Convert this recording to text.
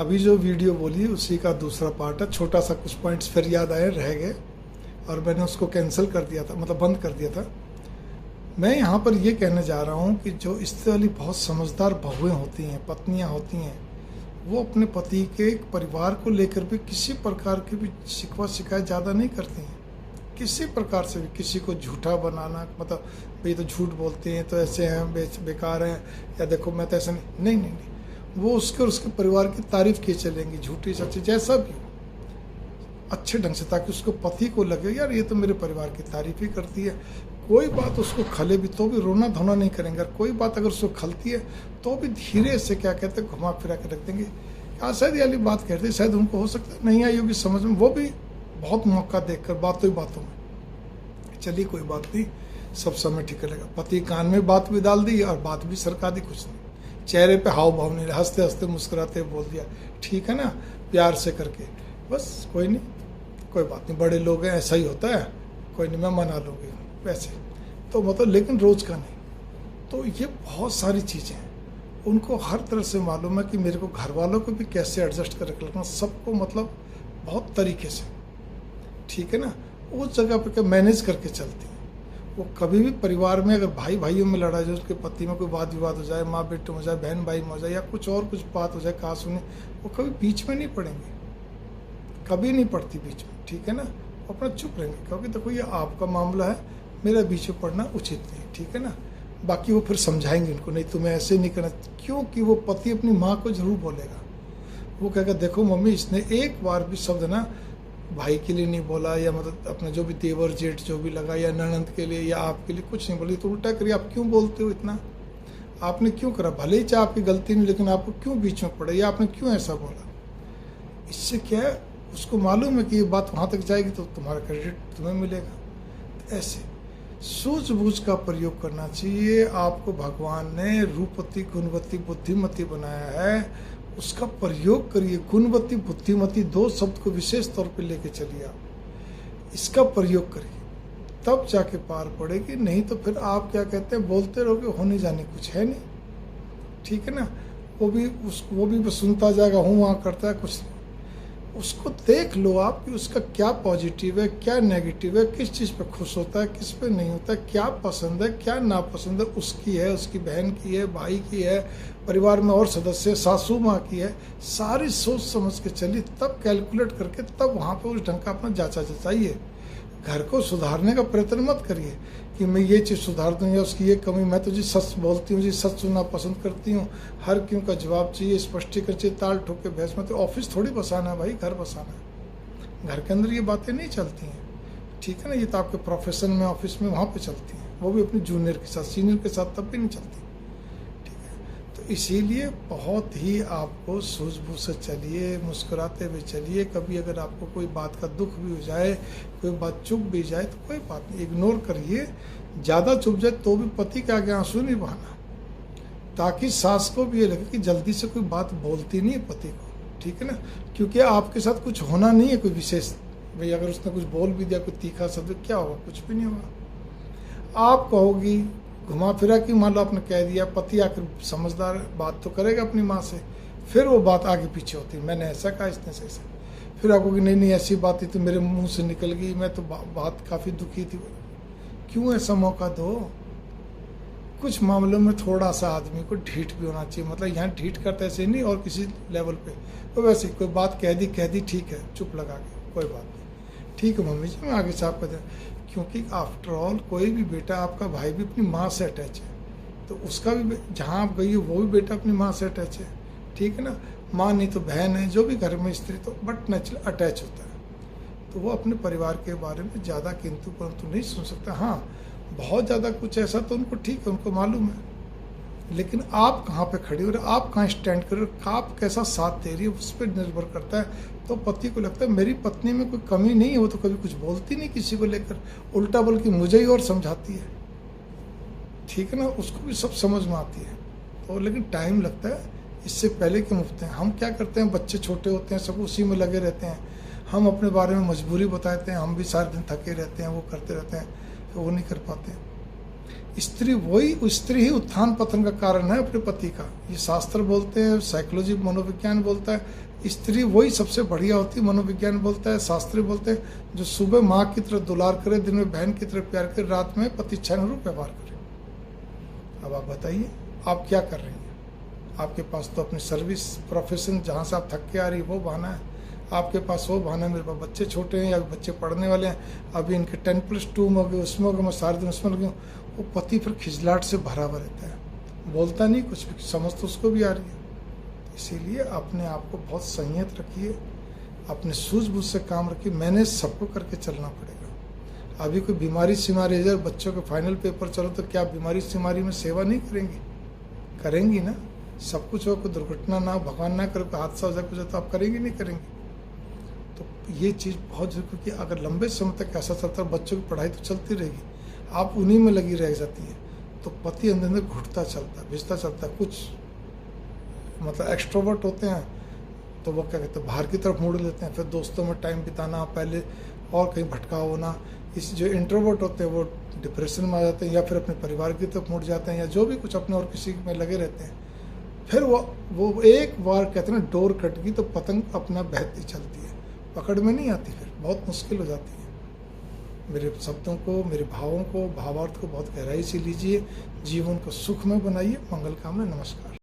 अभी जो वीडियो बोली उसी का दूसरा पार्ट है। छोटा सा कुछ पॉइंट्स फिर याद आए, रह गए, और मैंने उसको कैंसिल कर दिया था, मतलब बंद कर दिया था। मैं यहाँ पर ये कहने जा रहा हूँ कि जो इस वाली बहुत समझदार बहुएं होती हैं, पत्नियाँ होती हैं, वो अपने पति के परिवार को लेकर भी किसी प्रकार की भी शिकवा शिकायत ज़्यादा नहीं करती हैं। किसी प्रकार से भी किसी को झूठा बनाना, मतलब भाई तो झूठ बोलते हैं, तो ऐसे हैं, बेकार हैं, या देखो मैं तो ऐसा नहीं, वो उसके और उसके परिवार की तारीफ किए चलेंगी, झूठी सच्ची जैसा भी हो, अच्छे ढंग से, ताकि उसको पति को लगे यार ये तो मेरे परिवार की तारीफ ही करती है। कोई बात उसको खले भी तो भी रोना धोना नहीं करेंगे, और कोई बात अगर उसको खलती है तो भी धीरे से क्या कहते हैं घुमा फिरा के रख देंगे। हाँ शायद ये वाली बात कहते हैं, शायद उनको हो सकता है नहीं आई होगी समझ में, वो भी बहुत मौका देखकर बातों ही बातों में, चलिए कोई बात नहीं, सब समय ठीक रहेगा। पति कान में बात भी डाल दी और बात भी सरका दी, कुछ नहीं, चेहरे पे हाव भाव नहीं, हंसते हंसते मुस्कुराते बोल दिया ठीक है ना, प्यार से करके, बस कोई नहीं, कोई बात नहीं, बड़े लोग हैं, ऐसा ही होता है, कोई नहीं मैं मना लूँगी वैसे तो, मतलब लेकिन रोज़ का नहीं। तो ये बहुत सारी चीज़ें हैं, उनको हर तरह से मालूम है कि मेरे को घर वालों को भी कैसे एडजस्ट कर रखना, सबको मतलब बहुत तरीके से, ठीक है ना, उस जगह पर क्या मैनेज करके चलती हैं। वो कभी भी परिवार में अगर भाई भाइयों में लड़ाई जाए, उसके पति में कोई वाद विवाद हो जाए, माँ बेटे में हो जाए, बहन भाई में हो जाए, या कुछ और कुछ बात हो जाए, कहा सुने, वो कभी बीच में नहीं पड़ेंगे, कभी नहीं पड़ती बीच में, ठीक है ना, वो अपना चुप रहेंगे, क्योंकि देखो ये आपका मामला है, मेरा बीच में पड़ना उचित नहीं, ठीक है ना। बाकी वो फिर समझाएंगे इनको, नहीं तुम्हें ऐसे नहीं करना, क्योंकि वो पति अपनी माँ को जरूर बोलेगा, वो कहेगा देखो मम्मी इसने एक बार भी शब्द ना भाई के लिए नहीं बोला, या मतलब अपना जो भी देवर जेठ जो भी लगा, या ननंद के लिए या आपके लिए कुछ नहीं बोली, तो उल्टा करिए आप क्यों बोलते हो इतना, आपने क्यों करा, भले ही चाहे आपकी गलती नहीं, लेकिन आपको क्यों बीच में पड़ा, या आपने क्यों ऐसा बोला। इससे क्या है, उसको मालूम है कि ये बात वहाँ तक जाएगी तो तुम्हारा क्रेडिट तुम्हें मिलेगा। तो ऐसे सूझबूझ का प्रयोग करना चाहिए। आपको भगवान ने रूपवती गुणवती बुद्धिमती बनाया है, उसका प्रयोग करिए। गुणवती बुद्धिमती दो शब्द को विशेष तौर पे लेके चलिए, आप इसका प्रयोग करिए, तब जाके पार पड़ेगी। नहीं तो फिर आप क्या कहते हैं, बोलते रहोगे, होने जाने कुछ है नहीं, ठीक है ना। वो भी बस सुनता जाएगा, हूँ वहाँ करता है, कुछ नहीं। उसको देख लो आप कि उसका क्या पॉजिटिव है, क्या नेगेटिव है, किस चीज़ पे खुश होता है, किस पे नहीं होता है, क्या पसंद है, क्या नापसंद है, उसकी है, उसकी बहन की है, भाई की है, परिवार में और सदस्य, सासू माँ की है, सारी सोच समझ के चलिए, तब कैलकुलेट करके तब वहाँ पे उस ढंग का अपना जांचा जचाइए। घर को सुधारने का प्रयत्न मत करिए कि मैं ये चीज़ सुधार दूँ, या उसकी ये कमी, मैं तो जी सच बोलती हूँ, जी सच सुनना पसंद करती हूँ, हर क्यों का जवाब चाहिए, स्पष्टीकरण चाहिए, ताल ठोक के बहस में, तो ऑफिस थोड़ी बसाना है भाई, घर बसाना है। घर के अंदर ये बातें नहीं चलती हैं, ठीक है ना। ये तो आपके प्रोफेशन में, ऑफिस में, वहाँ पे चलती हैं, वो भी अपनी जूनियर के साथ, सीनियर के साथ तब भी नहीं चलती, ठीक है। तो इसीलिए बहुत ही आपको सूझबूझ से चलिए, मुस्कुराते हुए चलिए। कभी अगर आपको कोई बात का दुख भी हो जाए, कोई बात चुप भी जाए, तो कोई बात नहीं, इग्नोर करिए। ज़्यादा चुप जाए तो भी पति के आगे आंसू नहीं बहाना, ताकि सास को भी ये लगे कि जल्दी से कोई बात बोलती नहीं है पति को, ठीक है ना। क्योंकि आपके साथ कुछ होना नहीं है कोई विशेष, भाई अगर उसने कुछ बोल भी दिया, कोई तीखा शब्द, क्या होगा, कुछ भी नहीं होगा। आप कहोगी घुमा फिरा कि मान लो आपने कह दिया, पति आकर समझदार बात तो करेगा अपनी माँ से, फिर वो बात आगे पीछे होती है, मैंने ऐसा कहा, इसने से ऐसा, फिर आपको कि नहीं ऐसी बात थी तो मेरे मुंह से निकल गई, मैं तो बात काफ़ी दुखी थी। क्यों ऐसा मौका दो। कुछ मामलों में थोड़ा सा आदमी को ढीठ भी होना चाहिए, मतलब यहाँ ढीठ करते ऐसे नहीं, और किसी लेवल पे तो वैसे कोई बात कह दी ठीक है, चुप लगा के, कोई बात नहीं, ठीक है मम्मी जी, मैं आगे से आपको दें। क्योंकि आफ्टर ऑल कोई भी बेटा, आपका भाई भी अपनी माँ से अटैच है, तो उसका भी जहाँ आप गई हो वो भी बेटा अपनी माँ से अटैच है, ठीक है ना। माँ नहीं तो बहन है, जो भी घर में स्त्री, तो बट नेचुरल अटैच होता है, तो वो अपने परिवार के बारे में ज़्यादा किंतु परंतु नहीं सुन सकता। हाँ बहुत ज़्यादा कुछ ऐसा तो उनको ठीक है, उनको मालूम है, लेकिन आप कहाँ पे खड़ी हो रहे, आप कहाँ स्टैंड कर रहे हो, आप कैसा साथ दे रही है, उस पर निर्भर करता है। तो पति को लगता है मेरी पत्नी में कोई कमी नहीं है, वो तो कभी कुछ बोलती नहीं किसी को लेकर, उल्टा बल्कि मुझे ही और समझाती है, ठीक है ना। उसको भी सब समझ में आती है, तो लेकिन टाइम लगता है। इससे पहले कि मुफ्त हैं, हम क्या करते हैं, बच्चे छोटे होते हैं, सब उसी में लगे रहते हैं, हम अपने बारे में मजबूरी बताते हैं, हम भी सारे दिन थके रहते हैं, वो करते रहते हैं, तो वो नहीं कर पाते हैं। स्त्री ही उत्थान पतन का कारण है अपने पति का। ये शास्त्र बोलते हैं, साइकोलॉजी मनोविज्ञान बोलता है, स्त्री वही सबसे बढ़िया होती है। मनोविज्ञान बोलता है, शास्त्री बोलते हैं, जो सुबह माँ की तरह दुलार करे, दिन में बहन की तरह प्यार करे, रात में पति अनुरूप व्यवहार करे। अब आप बताइए आप क्या कर रही हैं? आपके पास तो अपनी सर्विस प्रोफेशन जहाँ से आप थक के आ रही वो बहाना है, आपके पास वो बहाना है मेरे पास बच्चे छोटे हैं या बच्चे पढ़ने वाले हैं, अभी इनके 10+2 में हो गए, उसमें हो गए, मैं सारे दिन उसमें लग गया। वो पति फिर खिजलाहट से भरा हुआ रहता है, बोलता नहीं कुछ भी, समझ तो उसको भी आ रही है। इसीलिए अपने आप को बहुत संयत रखिए, अपने सूझबूझ से काम रखिए, मैंने सबको करके चलना पड़ेगा। अभी कोई बीमारी सीमारी है, बच्चों के फाइनल पेपर चलो तो क्या बीमारी सीमारी में सेवा नहीं करेंगी? करेंगी ना। सब कुछ हो, कोई दुर्घटना ना, भगवान ना करे, कोई हादसा हो जाए कुछ तो आप करेंगे नहीं करेंगे? तो ये चीज़ बहुत जरूरी, क्योंकि अगर लंबे समय तक ऐसा चलता है, बच्चों की पढ़ाई तो चलती रहेगी, आप उन्हीं में लगी रह जाती है, तो पति अंदर अंदर घुटता चलता है, भिजता चलता है। कुछ मतलब एक्सट्रोवर्ट होते हैं तो वो क्या कहते हैं, बाहर की तरफ मुड़ लेते हैं, फिर दोस्तों में टाइम बिताना, पहले और कहीं भटकाव होना। इस जो इंट्रोवर्ट होते हैं वो डिप्रेशन में आ जाते हैं, या फिर अपने परिवार की तरफ मुड़ जाते हैं, या जो भी कुछ अपने और किसी में लगे रहते हैं। फिर वो एक बार कहते हैं ना, डोर कट गई तो पतंग अपना बहती चलती है, पकड़ में नहीं आती, फिर बहुत मुश्किल हो जाती है। मेरे शब्दों को, मेरे भावों को, भावार्थ को बहुत गहराई से लीजिए, जीवन को सुखमय बनाइए। मंगल कामना, नमस्कार।